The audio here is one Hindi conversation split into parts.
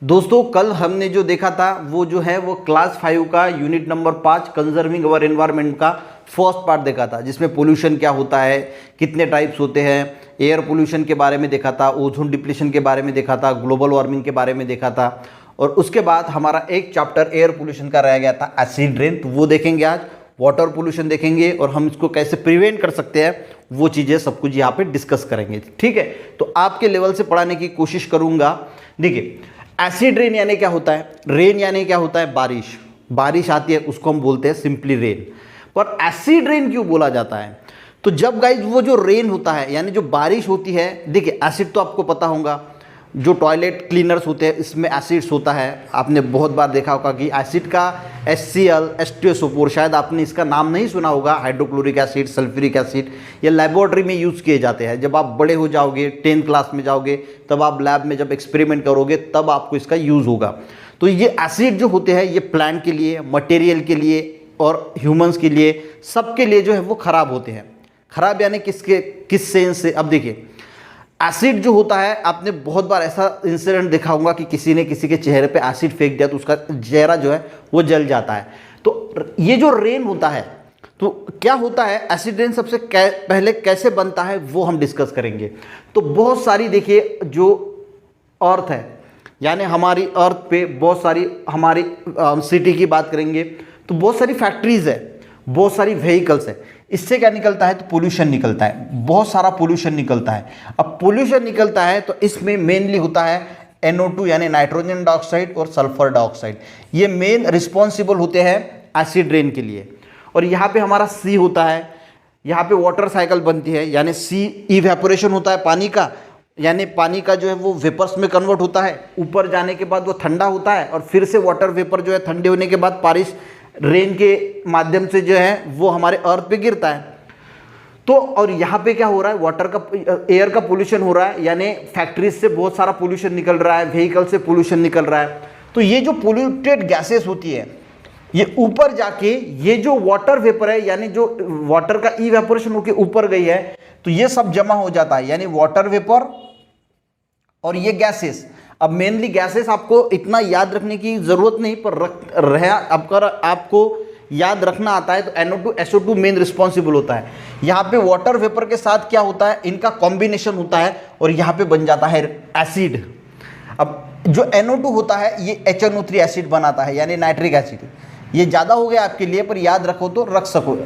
दोस्तों कल हमने जो देखा था वो जो है वो क्लास 5 का यूनिट नंबर 5 कंजर्विंग अवर एनवायरनमेंट का फर्स्ट पार्ट देखा था, जिसमें पोल्यूशन क्या होता है, कितने टाइप्स होते हैं, एयर पोल्यूशन के बारे में देखा था, ओजोन डिप्लीशन के बारे में देखा था, ग्लोबल वार्मिंग के बारे में देखा था। और उसके बाद हमारा एक चैप्टर एयर पोल्यूशन का रह गया था, एसिड रेन, तो वो देखेंगे आज। वाटर पोल्यूशन देखेंगे और हम इसको कैसे प्रिवेंट कर सकते हैं, वो चीज़ें सब कुछ यहाँ पे डिस्कस करेंगे। ठीक है, तो आपके लेवल से पढ़ाने की कोशिश करूँगा। देखिए, एसिड रेन यानी क्या होता है, रेन यानी क्या होता है, बारिश। बारिश आती है उसको हम बोलते हैं सिंपली रेन। पर एसिड रेन क्यों बोला जाता है? तो जब गाइज वो जो रेन होता है यानी जो बारिश होती है, देखिए एसिड तो आपको पता होगा, जो टॉयलेट क्लीनर्स होते हैं इसमें एसिड्स होता है। आपने बहुत बार देखा होगा कि एसिड का HCl H2SO4, शायद आपने इसका नाम नहीं सुना होगा, हाइड्रोक्लोरिक एसिड, सल्फ्यूरिक एसिड, ये लेबोरेटरी में यूज़ किए जाते हैं। जब आप बड़े हो जाओगे, 10th क्लास में जाओगे, तब आप लैब में जब एक्सपेरिमेंट करोगे तब आपको इसका यूज़ होगा। तो ये एसिड जो होते हैं ये प्लांट के लिए, मटेरियल के लिए और ह्यूमंस के लिए, सबके लिए जो है वो ख़राब होते हैं। ख़राब यानी किस सेंस से? अब देखिए, एसिड जो होता है, आपने बहुत बार ऐसा इंसिडेंट देखा होगा कि किसी ने किसी के चेहरे पे एसिड फेंक दिया तो उसका चेहरा जो है वो जल जाता है। तो ये जो रेन होता है, तो क्या होता है, एसिड रेन सबसे पहले कैसे बनता है वो हम डिस्कस करेंगे। तो बहुत सारी, देखिए जो अर्थ है यानी हमारी अर्थ पे बहुत सारी, हमारी सिटी की बात करेंगे तो बहुत सारी फैक्ट्रीज है, बहुत सारी व्हीकल्स है। इससे क्या निकलता है, तो पोल्यूशन निकलता है, बहुत सारा पोल्यूशन निकलता है। अब पोल्यूशन निकलता है तो इसमें मेनली होता है NO2 यानी नाइट्रोजन डाइऑक्साइड और सल्फर डाइऑक्साइड, ये मेन रिस्पॉन्सिबल होते हैं एसिड रेन के लिए। और यहाँ पे हमारा C होता है, यहाँ पे वाटर साइकिल बनती है, यानी C इवेपोरेशन होता है पानी का, यानी पानी का जो है वो वेपर्स में कन्वर्ट होता है, ऊपर जाने के बाद वो ठंडा होता है और फिर से वाटर वेपर जो है ठंडे होने के बाद बारिश रेन के माध्यम से जो है वो हमारे अर्थ पे गिरता है। तो और यहाँ पे क्या हो रहा है, वाटर का, एयर का पोल्यूशन हो रहा है, यानी फैक्ट्रीज से बहुत सारा पोल्यूशन निकल रहा है, व्हीकल से पोल्यूशन निकल रहा है। तो ये जो पोल्यूटेड गैसेस होती है ये ऊपर जाके ये जो वाटर वेपर है, यानी जो वाटर का इवेपोरेशन होकर ऊपर गई है, तो ये सब जमा हो जाता है, यानी वाटर वेपर और ये गैसेस। अब मेनली गैसेस आपको इतना याद रखने की जरूरत नहीं, पर आपको याद रखना आता है तो NO2 SO2 मेन रिस्पॉन्सिबल होता है। यहाँ पे वाटर वेपर के साथ क्या होता है, इनका कॉम्बिनेशन होता है और यहाँ पे बन जाता है एसिड। अब जो NO2 होता है ये HNO3 एसिड बनाता है, यानी नाइट्रिक एसिड। ये ज़्यादा हो गया आपके लिए, पर याद रखो तो रख सको।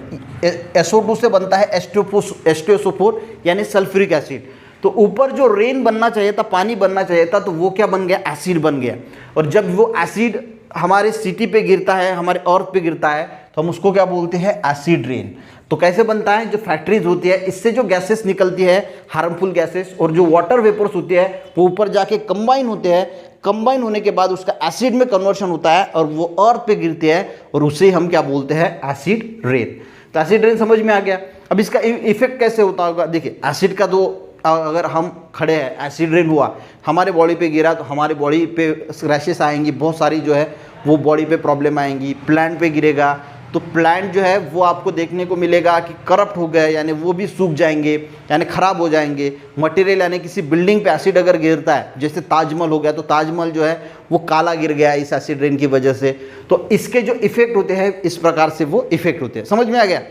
SO2 से बनता है H2SO4 यानी सल्फ्यूरिक एसिड। तो ऊपर जो रेन बनना चाहिए था, पानी बनना चाहिए था, तो वो क्या बन गया, एसिड बन गया। और जब वो एसिड हमारे सिटी पे गिरता है, हमारे अर्थ पे गिरता है, तो हम उसको क्या बोलते हैं, एसिड रेन। तो कैसे बनता है, जो फैक्ट्रीज होती है इससे जो गैसेस निकलती है, हार्मफुल गैसेस, और जो वाटर वेपर्स होती है वो ऊपर जाके कंबाइन होते हैं। कंबाइन होने के बाद उसका एसिड में कन्वर्शन होता है और वो अर्थ पे गिरते हैं और उसे हम क्या बोलते हैं, एसिड रेन। तो एसिड रेन समझ में आ गया। अब इसका इफेक्ट कैसे होता होगा, देखिए एसिड का तो, अगर हम खड़े हैं, एसिड रेन हुआ, हमारे बॉडी पे गिरा, तो हमारे बॉडी पे रैशेस आएंगी, बहुत सारी जो है वो बॉडी पे प्रॉब्लम आएंगी। प्लांट पे गिरेगा तो प्लांट जो है वो आपको देखने को मिलेगा कि करप्ट हो गए, यानी वो भी सूख जाएंगे, यानी ख़राब हो जाएंगे। मटेरियल यानी किसी बिल्डिंग पे एसिड अगर गिरता है, जैसे ताजमहल हो गया, तो ताजमहल जो है वो काला गिर गया इस एसिड रेन की वजह से। तो इसके जो इफेक्ट होते हैं इस प्रकार से वो इफेक्ट होते हैं। समझ में आ गया?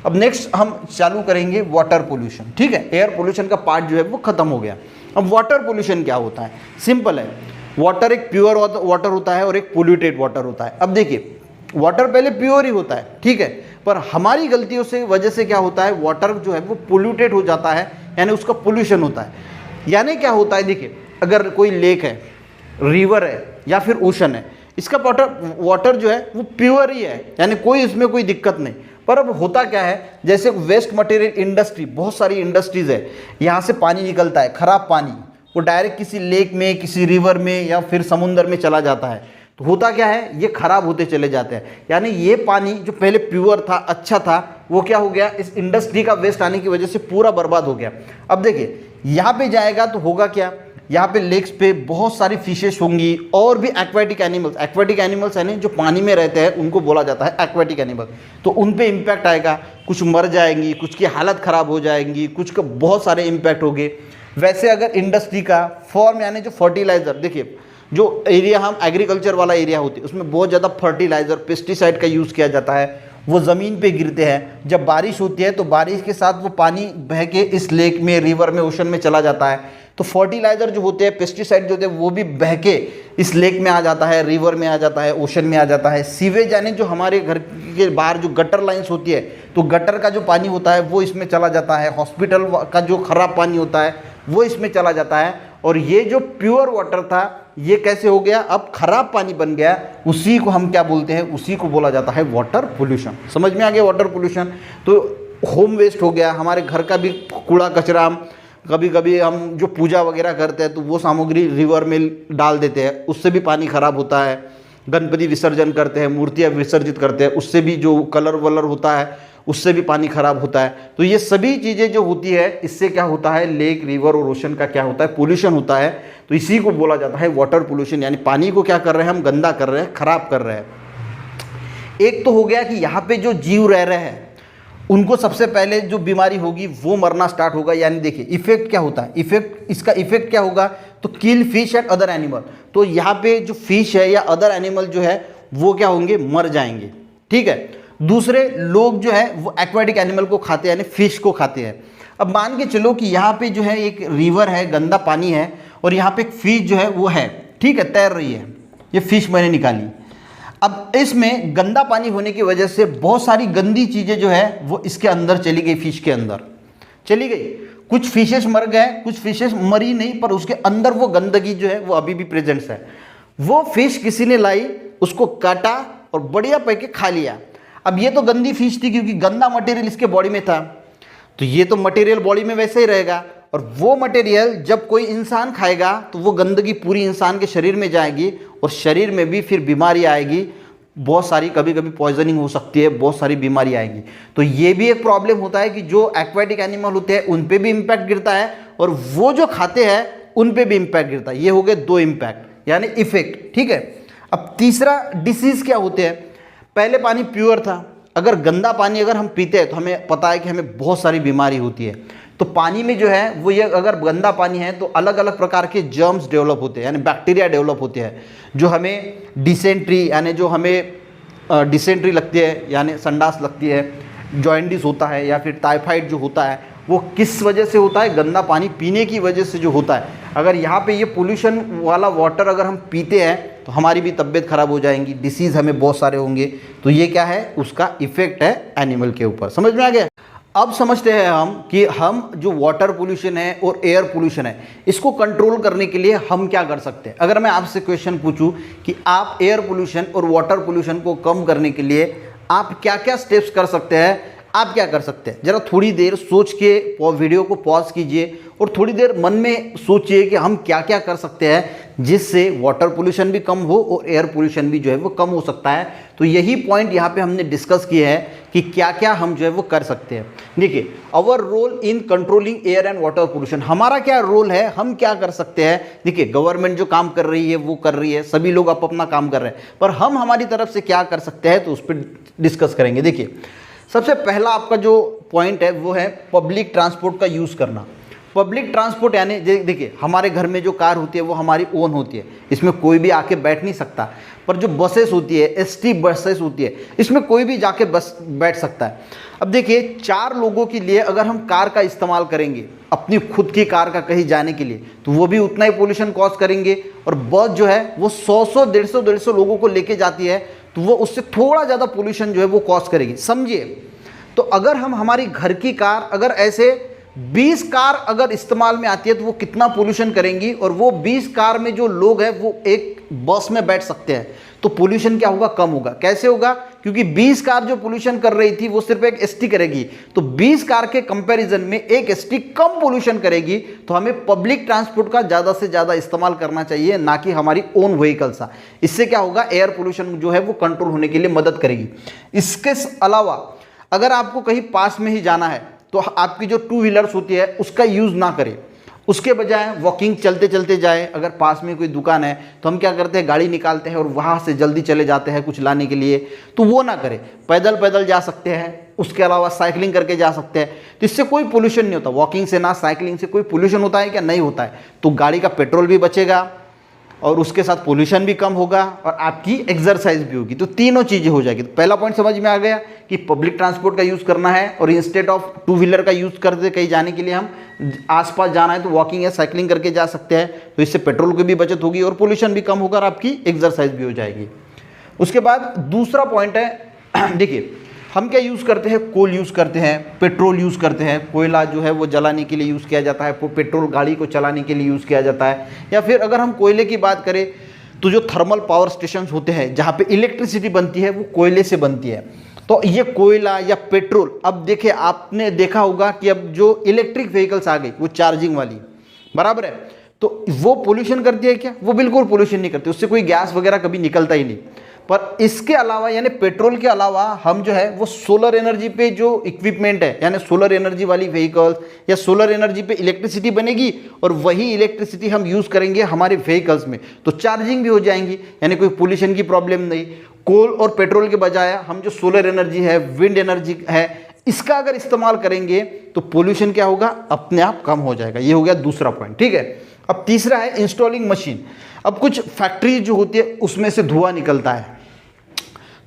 अब नेक्स्ट हम चालू करेंगे वाटर पोल्यूशन। ठीक है, एयर पोल्यूशन का पार्ट जो है वो खत्म हो गया। अब वाटर पोल्यूशन क्या होता है, सिंपल है। वाटर एक प्योर वाटर होता है और एक पोल्यूटेड वाटर होता है। अब देखिए, वाटर पहले प्योर ही होता है, ठीक है, पर हमारी गलतियों से वजह से क्या होता है, वाटर जो है वो पोल्यूटेड हो जाता है, यानी उसका पोल्यूशन होता है। यानी क्या होता है, देखिए अगर कोई लेक है, रिवर है या फिर ओशन है, इसका वाटर जो है वो प्योर ही है, यानी कोई इसमें कोई दिक्कत नहीं। पर अब होता क्या है, जैसे वेस्ट मटेरियल इंडस्ट्री, बहुत सारी इंडस्ट्रीज है, यहाँ से पानी निकलता है, खराब पानी, वो डायरेक्ट किसी लेक में, किसी रिवर में या फिर समुंदर में चला जाता है। तो होता क्या है, ये खराब होते चले जाते हैं। यानी ये पानी जो पहले प्योर था, अच्छा था, वो क्या हो गया, इस इंडस्ट्री का वेस्ट आने की वजह से पूरा बर्बाद हो गया। अब देखिए यहाँ पे जाएगा तो होगा क्या, यहाँ पे लेक्स पे बहुत सारी फिशेस होंगी और भी एक्वेटिक एनिमल्स यानी जो पानी में रहते हैं उनको बोला जाता है एक्वेटिक एनिमल। तो उन पे इम्पैक्ट आएगा, कुछ मर जाएंगी, कुछ की हालत ख़राब हो जाएंगी, कुछ का बहुत सारे इम्पैक्ट होंगे। वैसे अगर इंडस्ट्री का फॉर्म यानी जो फर्टिलाइज़र, देखिए जो एरिया हम एग्रीकल्चर वाला एरिया होती है उसमें बहुत ज़्यादा फर्टिलाइज़र पेस्टिसाइड का यूज़ किया जाता है, वो ज़मीन पे गिरते हैं। जब बारिश होती है तो बारिश के साथ वो पानी बह के इस लेक में, रिवर में, ओशन में चला जाता है। तो फर्टिलाइज़र जो होते हैं, पेस्टिसाइड जो होते हैं, वो भी बह के इस लेक में आ जाता है, रिवर में आ जाता है, ओशन में आ जाता है। सीवेज यानी जो हमारे घर के बाहर जो गटर लाइन्स होती है, तो गटर का जो पानी होता है वो इसमें चला जाता है। हॉस्पिटल का जो ख़राब पानी होता है वो इसमें चला जाता है। और ये जो प्योर वाटर था ये कैसे हो गया, अब खराब पानी बन गया। उसी को हम क्या बोलते हैं, उसी को बोला जाता है वाटर पोल्यूशन। समझ में आ गया वाटर पोल्यूशन। तो होम वेस्ट हो गया, हमारे घर का भी कूड़ा कचरा, कभी कभी हम जो पूजा वगैरह करते हैं तो वो सामग्री रिवर में डाल देते हैं, उससे भी पानी खराब होता है। गणपति विसर्जन करते हैं, मूर्तियाँ विसर्जित करते हैं, उससे भी जो कलर वलर होता है उससे भी पानी खराब होता है। तो ये सभी चीज़ें जो होती है इससे क्या होता है, लेक, रिवर और ओशन का क्या होता है, पोल्यूशन होता है। तो इसी को बोला जाता है वाटर पोल्यूशन, यानी पानी को क्या कर रहे हैं हम, गंदा कर रहे हैं, खराब कर रहे हैं। एक तो हो गया कि यहाँ पे जो जीव रह रहे हैं उनको सबसे पहले जो बीमारी होगी वो मरना स्टार्ट होगा। यानी देखिए इफेक्ट क्या होता है, इसका इफेक्ट क्या होगा, तो किल फिश एंड अदर एनिमल। तो यहाँ पे जो फिश है या अदर एनिमल जो है वो क्या होंगे, मर जाएंगे। ठीक है। दूसरे लोग जो है वो एक्वाटिक एनिमल को खाते हैं, यानी फिश को खाते हैं। अब मान के चलो कि यहाँ पे जो है एक रिवर है, गंदा पानी है, और यहाँ पे एक फिश जो है वो है, ठीक है, तैर रही है, ये फिश मैंने निकाली। अब इसमें गंदा पानी होने की वजह से बहुत सारी गंदी चीज़ें जो है वो इसके अंदर चली गई, फिश के अंदर चली गई। कुछ फिशेस मर गए, कुछ फिशेस मरी नहीं, पर उसके अंदर वो गंदगी जो है वो अभी भी प्रेजेंट्स है। वो फिश किसी ने लाई, उसको काटा और बढ़िया पैके खा लिया। अब ये तो गंदी फिश थी क्योंकि गंदा मटेरियल इसके बॉडी में था, तो ये तो मटेरियल बॉडी में वैसे ही रहेगा। और वो मटेरियल जब कोई इंसान खाएगा तो वो गंदगी पूरी इंसान के शरीर में जाएगी और शरीर में भी फिर बीमारी आएगी, बहुत सारी, कभी कभी पॉइजनिंग हो सकती है, बहुत सारी बीमारी आएगी। तो ये भी एक प्रॉब्लम होता है कि जो एक्वाटिक एनिमल होते हैं उन पे भी इम्पैक्ट गिरता है और वो जो खाते हैं उन पे भी इम्पैक्ट गिरता है। ये हो गए दो इम्पैक्ट यानी इफेक्ट। ठीक है। अब तीसरा डिसीज़ क्या होते हैं, पहले पानी प्योर था, अगर गंदा पानी अगर हम पीते हैं तो हमें पता है कि हमें बहुत सारी बीमारी होती है। तो पानी में जो है वो ये अगर गंदा पानी है तो अलग अलग प्रकार के जर्म्स डेवलप होते हैं, यानी बैक्टीरिया डेवलप होते हैं, जो हमें डिसेंट्री यानी जो हमें डिसेंट्री लगती है, यानी संडास लगती है, जॉइंडिस होता है, या फिर टाइफाइड जो होता है वो किस वजह से होता है, गंदा पानी पीने की वजह से जो होता है। अगर यहाँ पे ये पोल्यूशन वाला वाटर अगर हम पीते हैं तो हमारी भी तबीयत खराब हो जाएंगी, डिसीज़ हमें बहुत सारे होंगे। तो ये क्या है, उसका इफेक्ट है एनिमल के ऊपर। समझ में आ गया। अब समझते हैं हम कि हम जो वाटर पोल्यूशन है और एयर पोल्यूशन है इसको कंट्रोल करने के लिए हम क्या कर सकते हैं। अगर मैं आपसे क्वेश्चन पूछूं कि आप एयर पोल्यूशन और वाटर पोल्यूशन को कम करने के लिए आप क्या क्या स्टेप्स कर सकते हैं, आप क्या कर सकते हैं, ज़रा थोड़ी देर सोच के वीडियो को पॉज कीजिए और थोड़ी देर मन में सोचिए कि हम क्या क्या कर सकते हैं जिससे वाटर पोल्यूशन भी कम हो और एयर पोल्यूशन भी जो है वो कम हो सकता है। तो यही पॉइंट यहाँ पे हमने डिस्कस किए हैं कि क्या क्या हम जो है वो कर सकते हैं। देखिए, our role in controlling air and water pollution, हमारा क्या रोल है, हम क्या कर सकते हैं। देखिए, गवर्नमेंट जो काम कर रही है वो कर रही है, सभी लोग अपना काम कर रहे हैं, पर हम हमारी तरफ से क्या कर सकते हैं तो उस पर डिस्कस करेंगे। देखिए, सबसे पहला आपका जो पॉइंट है वो है पब्लिक ट्रांसपोर्ट का यूज़ करना। पब्लिक ट्रांसपोर्ट यानी देखिए, हमारे घर में जो कार होती है वो हमारी ओन होती है, इसमें कोई भी आके बैठ नहीं सकता। पर जो बसेस होती है, एसटी बसेस होती है, इसमें कोई भी जाके बस बैठ सकता है। अब देखिए, 4 लोगों के लिए अगर हम कार का इस्तेमाल करेंगे, अपनी खुद की कार का कहीं जाने के लिए, तो वो भी उतना ही पोल्यूशन कॉज करेंगे। और बस जो है वो 100 150 लोगों को लेके जाती है, तो वो उससे थोड़ा ज़्यादा पोल्यूशन जो है वो कॉज करेगी। समझिए, तो अगर हम हमारी घर की कार अगर ऐसे 20 कार अगर इस्तेमाल में आती है तो वो कितना पोल्यूशन करेंगी, और वो 20 कार में जो लोग हैं वो एक बस में बैठ सकते हैं, तो पोल्यूशन क्या होगा, कम होगा। कैसे होगा, क्योंकि 20 कार जो पोल्यूशन कर रही थी वो सिर्फ एक एसटी करेगी, तो 20 कार के कंपैरिजन में एक एसटी कम पोल्यूशन करेगी। तो हमें पब्लिक ट्रांसपोर्ट का ज़्यादा से ज़्यादा इस्तेमाल करना चाहिए, ना कि हमारी ओन व्हीकल्स का। इससे क्या होगा, एयर पोल्यूशन जो है वो कंट्रोल होने के लिए मदद करेगी। इसके अलावा अगर आपको कहीं पास में ही जाना है तो आपकी जो 2 व्हीलर्स होती है उसका यूज़ ना करें, उसके बजाय वॉकिंग चलते चलते जाए। अगर पास में कोई दुकान है तो हम क्या करते हैं, गाड़ी निकालते हैं और वहाँ से जल्दी चले जाते हैं कुछ लाने के लिए, तो वो ना करें। पैदल पैदल जा सकते हैं, उसके अलावा साइकिलिंग करके जा सकते हैं, तो इससे कोई पोल्यूशन नहीं होता। वॉकिंग से ना साइकिलिंग से कोई पोल्यूशन होता है क्या, नहीं होता है। तो गाड़ी का पेट्रोल भी बचेगा, और उसके साथ पोल्यूशन भी कम होगा और आपकी एक्सरसाइज भी होगी। तो तीनों चीज़ें हो जाएगी। तो पहला पॉइंट समझ में आ गया कि पब्लिक ट्रांसपोर्ट का यूज़ करना है और इंस्टेड ऑफ टू व्हीलर का यूज़ करते कहीं जाने के लिए हम आसपास जाना है तो वॉकिंग या साइकिलिंग करके जा सकते हैं। तो इससे पेट्रोल की भी बचत होगी और पोल्यूशन भी कम होगा और आपकी एक्सरसाइज भी हो जाएगी। उसके बाद दूसरा पॉइंट है, देखिए हम क्या यूज़ करते हैं, कोल यूज़ करते हैं, पेट्रोल यूज़ करते हैं। कोयला जो है वो जलाने के लिए यूज़ किया जाता है, पेट्रोल गाड़ी को चलाने के लिए यूज़ किया जाता है। या फिर अगर हम कोयले की बात करें तो जो थर्मल पावर स्टेशन होते हैं जहाँ पे इलेक्ट्रिसिटी बनती है वो कोयले से बनती है। तो ये कोयला या पेट्रोल, अब देखिए आपने देखा होगा कि अब जो इलेक्ट्रिक व्हीकल्स आ गई वो चार्जिंग वाली, बराबर है, तो वो पोल्यूशन करती है क्या? वो बिल्कुल पोल्यूशन नहीं करती, उससे कोई गैस वगैरह कभी निकलता ही नहीं। पर इसके अलावा यानी पेट्रोल के अलावा हम जो है वो सोलर एनर्जी पे जो इक्विपमेंट है यानी सोलर एनर्जी वाली व्हीकल्स या सोलर एनर्जी पे इलेक्ट्रिसिटी बनेगी और वही इलेक्ट्रिसिटी हम यूज़ करेंगे हमारे व्हीकल्स में, तो चार्जिंग भी हो जाएंगी, यानी कोई पोल्यूशन की प्रॉब्लम नहीं। कोल और पेट्रोल के बजाय हम जो सोलर एनर्जी है, विंड एनर्जी है, इसका अगर इस्तेमाल करेंगे तो पोल्यूशन क्या होगा? अपने आप कम हो जाएगा। ये हो गया दूसरा पॉइंट, ठीक है। अब तीसरा है इंस्टॉलिंग मशीन। अब कुछ फैक्ट्री जो होती है उसमें से धुआं निकलता है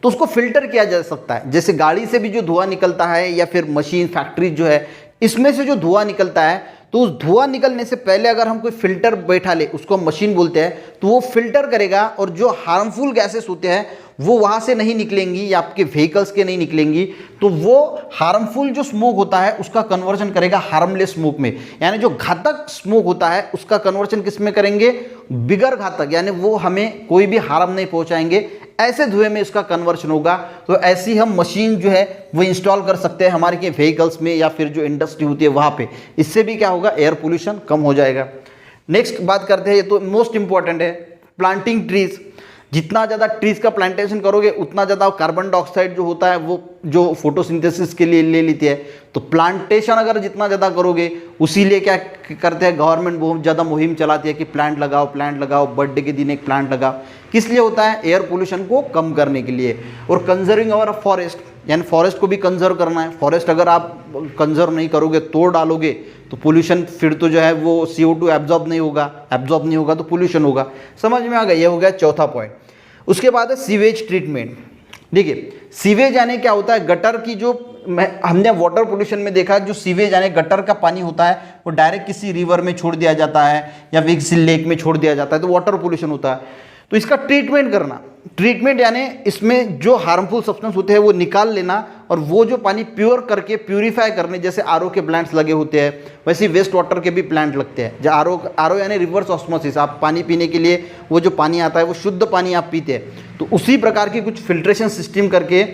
तो उसको फिल्टर किया जा सकता है। जैसे गाड़ी से भी जो धुआं निकलता है या फिर मशीन फैक्ट्री जो है इसमें से जो धुआं निकलता है, तो उस धुआं निकलने से पहले अगर हम कोई फिल्टर बैठा ले, उसको हम मशीन बोलते हैं, तो वो फिल्टर करेगा और जो हार्मफुल गैसेस होते हैं वो वहाँ से नहीं निकलेंगी या आपके व्हीकल्स के नहीं निकलेंगी। तो वो हार्मफुल जो स्मोक होता है उसका कन्वर्जन करेगा हार्मलेस स्मोक में, यानी जो घातक स्मोक होता है उसका कन्वर्जन किस में करेंगे? बिगर घातक, यानी वो हमें कोई भी हार्म नहीं पहुँचाएंगे, ऐसे धुएं में इसका कन्वर्शन होगा। तो ऐसी हम मशीन जो है वो इंस्टॉल कर सकते हैं हमारे के व्हीकल्स में या फिर जो इंडस्ट्री होती है वहाँ पे। इससे भी क्या होगा? एयर पोल्यूशन कम हो जाएगा। नेक्स्ट बात करते हैं, ये तो मोस्ट इंपॉर्टेंट है, प्लांटिंग ट्रीज। जितना ज़्यादा ट्रीज का प्लांटेशन करोगे उतना ज़्यादा कार्बन डाइऑक्साइड जो होता है वो जो फोटोसिंथेसिस के लिए ले लेती है। तो प्लांटेशन अगर जितना ज़्यादा करोगे, उसी लिए क्या करते हैं गवर्नमेंट बहुत ज़्यादा मुहिम चलाती है कि प्लांट लगाओ, प्लांट लगाओ, बर्थडे के दिन एक प्लांट लगाओ। किस लिए होता है? एयर पोल्यूशन को कम करने के लिए। और कंजर्विंग अवर फॉरेस्ट, यानी फॉरेस्ट को भी कंजर्व करना है। फॉरेस्ट अगर आप कंजर्व नहीं करोगे, तोड़ डालोगे, तो पोल्यूशन फिर तो जो है वो CO2 एब्जॉर्ब नहीं होगा तो पोल्यूशन होगा। समझ में आ गया? ये हो गया चौथा पॉइंट। उसके बाद है सीवेज ट्रीटमेंट। देखिए सीवेज यानी क्या होता है? गटर की जो हमने वाटर पोल्यूशन में देखा, जो सीवेज यानी गटर का पानी होता है वो डायरेक्ट किसी रिवर में छोड़ दिया जाता है या फिर किसी लेक में छोड़ दिया जाता है, तो वाटर पोल्यूशन होता है। तो इसका ट्रीटमेंट करना, ट्रीटमेंट यानी इसमें जो हार्मफुल सब्सटेंस होते हैं वो निकाल लेना और वो जो पानी प्योर करके प्यूरिफाई करने, जैसे आरओ के प्लांट्स लगे होते हैं वैसे वेस्ट वाटर के भी प्लांट लगते हैं। जो आरओ यानी रिवर्स ऑस्मोसिस, आप पानी पीने के लिए वो जो पानी आता है वो शुद्ध पानी आप पीते हैं। तो उसी प्रकार की कुछ फिल्ट्रेशन सिस्टम करके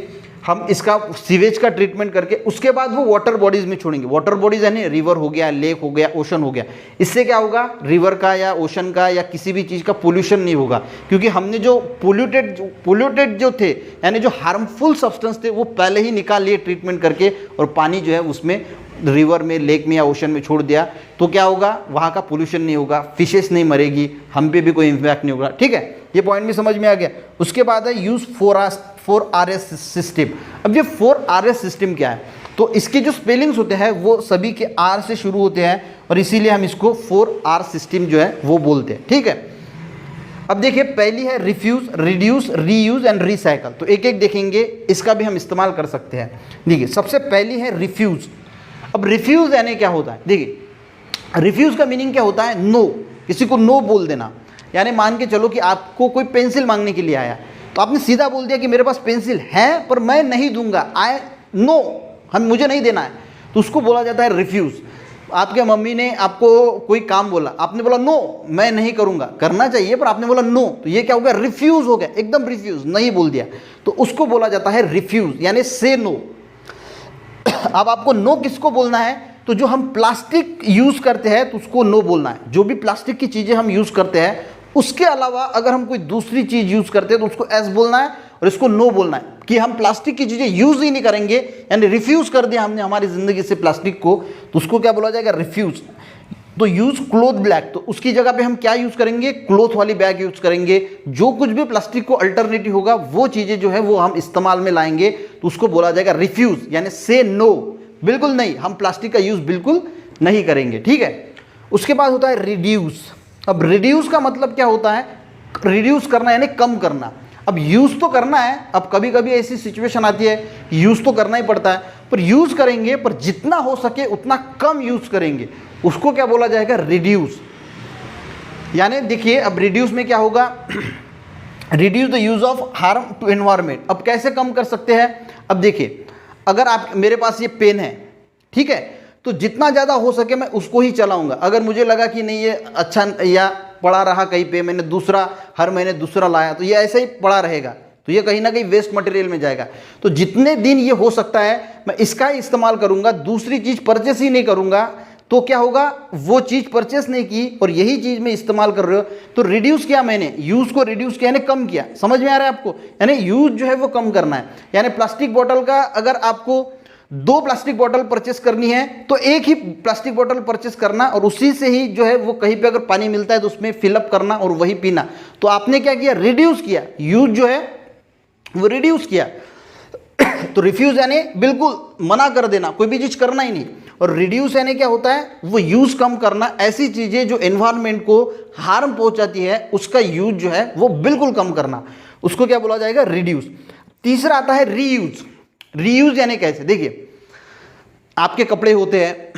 हम इसका सीवेज का ट्रीटमेंट करके उसके बाद वो वाटर बॉडीज में छोड़ेंगे। वाटर बॉडीज यानी रिवर हो गया, लेक हो गया, ओशन हो गया। इससे क्या होगा? रिवर का या ओशन का या किसी भी चीज़ का पोल्यूशन नहीं होगा, क्योंकि हमने जो पोल्यूटेड जो थे यानी जो हार्मफुल सब्सटेंस थे वो पहले ही निकाल लिए ट्रीटमेंट करके, और पानी जो है उसमें रिवर में, लेक में या ओशन में छोड़ दिया। तो क्या होगा? वहाँ का पोल्यूशन नहीं होगा, फिशेस नहीं मरेगी, हम पे भी कोई इम्पैक्ट नहीं होगा। ठीक है, ये पॉइंट भी समझ में आ गया। उसके बाद है यूज़ 4RS सिस्टम। अब ये 4RS सिस्टम क्या है? तो इसके जो स्पेलिंग्स होते हैं वो सभी के R से शुरू होते हैं और इसीलिए हम इसको 4R सिस्टम जो है वो बोलते हैं। ठीक है, अब देखिए पहली है refuse, reduce, reuse and recycle. तो एक एक देखेंगे, इसका भी हम इस्तेमाल कर सकते हैं। देखिए सबसे पहली है रिफ्यूज। अब रिफ्यूज यानी क्या होता है? देखिए रिफ्यूज का मीनिंग क्या होता है? नो, किसी को नो बोल देना। यानी मान के चलो कि आपको कोई पेंसिल मांगने के लिए आया, तो आपने सीधा बोल दिया कि मेरे पास पेंसिल है पर मैं नहीं दूंगा, मुझे नहीं देना है, तो उसको बोला जाता है रिफ्यूज। आपके मम्मी ने आपको कोई काम बोला, आपने बोला नो मैं नहीं करूंगा, करना चाहिए पर आपने बोला नो, तो ये क्या हो गया? रिफ्यूज हो गया, एकदम रिफ्यूज, नहीं बोल दिया, तो उसको बोला जाता है रिफ्यूज यानी से नो। अब आपको नो किसको बोलना है? तो जो हम प्लास्टिक यूज करते हैं तो उसको नो बोलना है। जो भी प्लास्टिक की चीजें हम यूज करते हैं उसके अलावा अगर हम कोई दूसरी चीज यूज करते हैं तो उसको एस बोलना है और इसको नो बोलना है, कि हम प्लास्टिक की चीजें यूज ही नहीं करेंगे, यानी रिफ्यूज कर दिया हमने हमारी जिंदगी से प्लास्टिक को, तो उसको क्या बोला जाएगा? रिफ्यूज। तो यूज क्लोथ ब्लैक, तो उसकी जगह पे हम क्या यूज करेंगे? क्लोथ वाली बैग यूज करेंगे। जो कुछ भी प्लास्टिक को अल्टरनेटिव होगा वो चीजें जो है वो हम इस्तेमाल में लाएंगे, तो उसको बोला जाएगा रिफ्यूज यानी से नो, बिल्कुल नहीं, हम प्लास्टिक का यूज बिल्कुल नहीं करेंगे। ठीक है, उसके बाद होता है रिड्यूस। अब रिड्यूस का मतलब क्या होता है? रिड्यूस करना यानी कम करना। अब यूज़ तो करना है, अब कभी कभी ऐसी सिचुएशन आती है यूज़ तो करना ही पड़ता है, पर यूज़ करेंगे पर जितना हो सके उतना कम यूज़ करेंगे, उसको क्या बोला जाएगा, रिड्यूस। यानी देखिए अब रिड्यूस में क्या होगा, reduce the use of harm to environment. अब कैसे कम कर सकते हैं, अब देखिए अगर आप, मेरे पास ये पेन है, ठीक है, तो जितना ज़्यादा हो सके मैं उसको ही चलाऊंगा। अगर मुझे लगा कि नहीं ये अच्छा या पड़ा रहा कहीं पे, मैंने दूसरा हर महीने दूसरा लाया, तो ये ऐसे ही पड़ा रहेगा, तो ये कहीं ना कहीं वेस्ट मटेरियल में जाएगा। तो जितने दिन ये हो सकता है मैं इसका ही इस्तेमाल करूंगा, दूसरी चीज़ परचेस ही नहीं करूंगा। तो क्या होगा, वो चीज़ परचेस नहीं की और यही चीज़ में इस्तेमाल कर रहे हो, तो रिड्यूस किया मैंने, यूज़ को रिड्यूस किया यानी कम किया। समझ में आ रहा है आपको, यानी यूज़ जो है वो कम करना है। यानी प्लास्टिक बोतल का अगर आपको 2 प्लास्टिक बोतल परचेस करनी है तो एक ही प्लास्टिक बोतल परचेस करना और उसी से ही जो है वो कहीं पे अगर पानी मिलता है तो उसमें फिलअप करना और वही पीना। तो आपने क्या किया, रिड्यूस किया, यूज जो है वो रिड्यूस किया। तो रिफ्यूज यानी बिल्कुल मना कर देना, कोई भी चीज़ करना ही नहीं। और रिड्यूस यानी क्या होता है, वो यूज़ कम करना, ऐसी चीज़ें जो एनवायरनमेंट को हार्म पहुंचाती है उसका यूज जो है वो बिल्कुल कम करना, उसको क्या बोला जाएगा, रिड्यूस। तीसरा आता है रीयूज। रीयूज यानी कैसे, देखिए आपके कपड़े होते हैं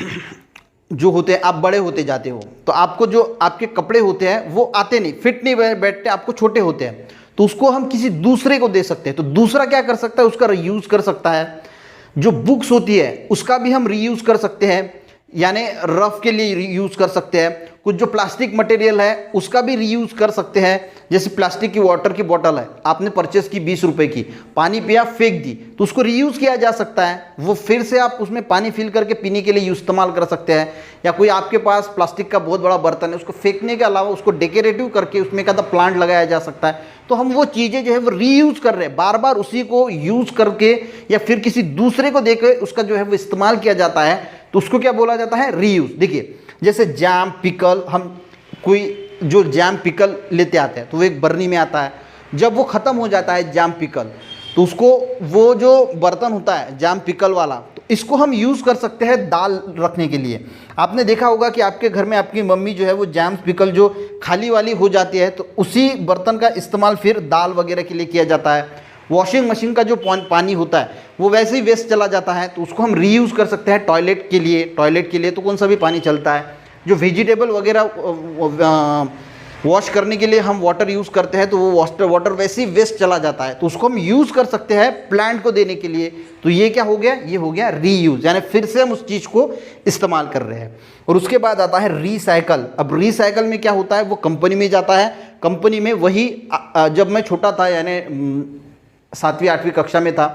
जो होते हैं, आप बड़े होते जाते हो तो आपको जो आपके कपड़े होते हैं वो आते नहीं, फिट नहीं बैठते, आपको छोटे होते हैं, तो उसको हम किसी दूसरे को दे सकते हैं। तो दूसरा क्या कर सकता है, उसका रीयूज कर सकता है। जो बुक्स होती है उसका भी हम रीयूज कर सकते हैं, यानी रफ के लिए रीयूज कर सकते हैं। कुछ जो प्लास्टिक मटेरियल है उसका भी रीयूज कर सकते हैं, जैसे प्लास्टिक की वाटर की बोतल है, आपने परचेस की 20 रुपए की, पानी पिया फेंक दी, तो उसको रीयूज किया जा सकता है, वो फिर से आप उसमें पानी फिल करके पीने के लिए इस्तेमाल कर सकते हैं। या कोई आपके पास प्लास्टिक का बहुत बड़ा बर्तन है, उसको फेंकने के अलावा उसको डेकोरेटिव करके उसमें का प्लांट लगाया जा सकता है। तो हम वो चीज़ें जो है वो रीयूज कर रहे हैं, बार बार उसी को यूज करके या फिर किसी दूसरे को देकर उसका जो है वो इस्तेमाल किया जाता है, तो उसको क्या बोला जाता है, रीयूज। देखिए जैसे जैम पिकल, हम कोई जो जैम पिकल लेते आते हैं तो वो एक बर्नी में आता है, जब वो ख़त्म हो जाता है जैम पिकल तो उसको, वो जो बर्तन होता है जैम पिकल वाला, तो इसको हम यूज़ कर सकते हैं दाल रखने के लिए। आपने देखा होगा कि आपके घर में आपकी मम्मी जो है वो जैम पिकल जो खाली वाली हो जाती है तो उसी बर्तन का इस्तेमाल फिर दाल वगैरह के लिए किया जाता है। वॉशिंग मशीन का जो पानी होता है वो वैसे ही वेस्ट चला जाता है, तो उसको हम रीयूज़ कर सकते हैं टॉयलेट के लिए। टॉयलेट के लिए तो कौन सा भी पानी चलता है। जो वेजिटेबल वगैरह वॉश करने के लिए हम वाटर यूज़ करते हैं तो वो वाटर वैसे ही वेस्ट चला जाता है, तो उसको हम यूज़ कर सकते हैं प्लांट को देने के लिए। तो ये क्या हो गया, ये हो गया रीयूज़, यानी फिर से हम उस चीज़ को इस्तेमाल कर रहे हैं। और उसके बाद आता है रीसाइकल। अब रीसाइकल में क्या होता है, वो कंपनी में जाता है, कंपनी में वही, जब मैं छोटा था यानी 7वीं 8वीं कक्षा में था,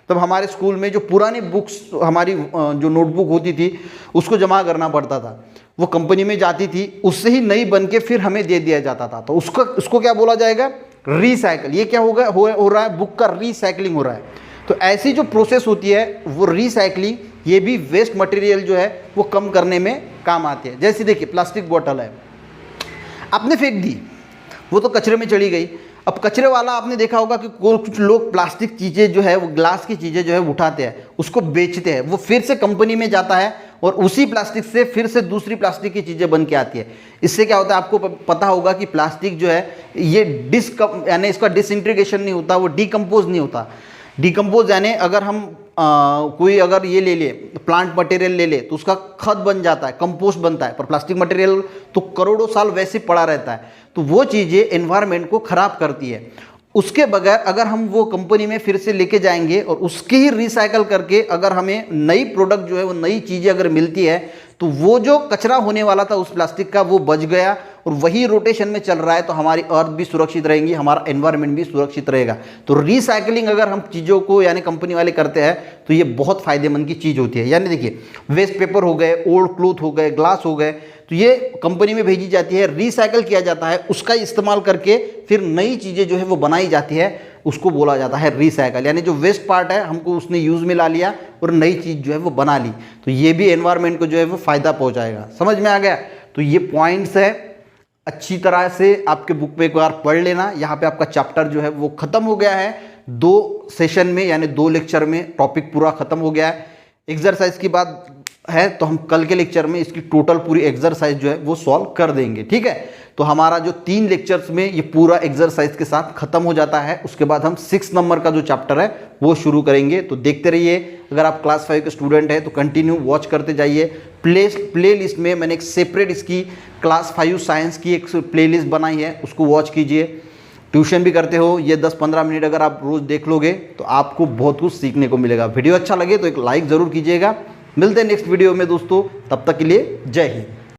तब हमारे स्कूल में जो पुरानी बुक्स, हमारी जो नोटबुक होती थी उसको जमा करना पड़ता था, वो कंपनी में जाती थी, उससे ही नई बन के फिर हमें दे दिया जाता था। तो उसको क्या बोला जाएगा, रीसाइकल। ये क्या होगा, हो रहा है, बुक का रीसाइकलिंग हो रहा है। तो ऐसी जो प्रोसेस होती है वो रीसाइकलिंग, ये भी वेस्ट मटेरियल जो है वो कम करने में काम आती है। जैसे देखिए प्लास्टिक बोतल है, आपने फेंक दी, वो तो कचरे में चली गई। अब कचरे वाला आपने देखा होगा कि कुछ लोग प्लास्टिक चीज़ें जो है वो ग्लास की चीज़ें जो है उठाते हैं, उसको बेचते हैं, वो फिर से कंपनी में जाता है और उसी प्लास्टिक से फिर से दूसरी प्लास्टिक की चीज़ें बन के आती है। इससे क्या होता है, आपको पता होगा कि प्लास्टिक जो है ये यानी इसका डिसइंटीग्रेशन नहीं होता, वो डिकम्पोज नहीं होता। डिकम्पोज यानी अगर हम कोई अगर ये ले ले, प्लांट मटेरियल ले ले तो उसका खाद बन जाता है, कंपोस्ट बनता है, पर प्लास्टिक मटेरियल तो करोड़ों साल वैसे पड़ा रहता है, तो वो चीज़ें एनवायरनमेंट को ख़राब करती है। उसके बगैर अगर हम वो कंपनी में फिर से लेके जाएंगे और उसके ही रिसाइकल करके अगर हमें नई प्रोडक्ट जो है वो नई चीज़ें अगर मिलती है, तो वो जो कचरा होने वाला था उस प्लास्टिक का वो बच गया और वही रोटेशन में चल रहा है, तो हमारी अर्थ भी सुरक्षित रहेगी, हमारा एनवायरनमेंट भी सुरक्षित रहेगा। तो रिसाइकलिंग अगर हम चीज़ों को यानी कंपनी वाले करते हैं तो ये बहुत फ़ायदेमंद की चीज़ होती है। यानी देखिए वेस्ट पेपर हो गए, ओल्ड क्लोथ हो गए, ग्लास हो गए, तो ये कंपनी में भेजी जाती है, रिसाइकल किया जाता है, उसका इस्तेमाल करके फिर नई चीज़ें जो है वो बनाई जाती है, उसको बोला जाता है रिसाइकल। यानी जो वेस्ट पार्ट है हमको उसने यूज़ में ला लिया और नई चीज़ जो है वो बना ली, तो ये भी एनवायरनमेंट को जो है वो फ़ायदा पहुंचाएगा। समझ में आ गया। तो ये पॉइंट्स है, अच्छी तरह से आपके बुक पे एक बार पढ़ लेना। यहाँ पे आपका चैप्टर जो है वो ख़त्म हो गया है, 2 सेशन में यानी 2 लेक्चर में टॉपिक पूरा ख़त्म हो गया है। एक्सरसाइज की बात है तो हम कल के लेक्चर में इसकी टोटल पूरी एक्सरसाइज जो है वो सॉल्व कर देंगे। ठीक है, तो हमारा जो 3 लेक्चर्स में ये पूरा एक्सरसाइज के साथ खत्म हो जाता है। उसके बाद हम 6 नंबर का जो चैप्टर है वो शुरू करेंगे। तो देखते रहिए। अगर आप क्लास 5 के स्टूडेंट हैं तो कंटिन्यू वॉच करते जाइए। प्ले लिस्ट में मैंने एक सेपरेट इसकी क्लास 5 साइंस की एक प्ले लिस्ट बनाई है, उसको वॉच कीजिए। ट्यूशन भी करते हो, ये 10-15 मिनट अगर आप रोज़ देख लोगे तो आपको बहुत कुछ सीखने को मिलेगा। वीडियो अच्छा लगे तो एक लाइक ज़रूर कीजिएगा। मिलते हैं नेक्स्ट वीडियो में दोस्तों, तब तक के लिए जय हिंद।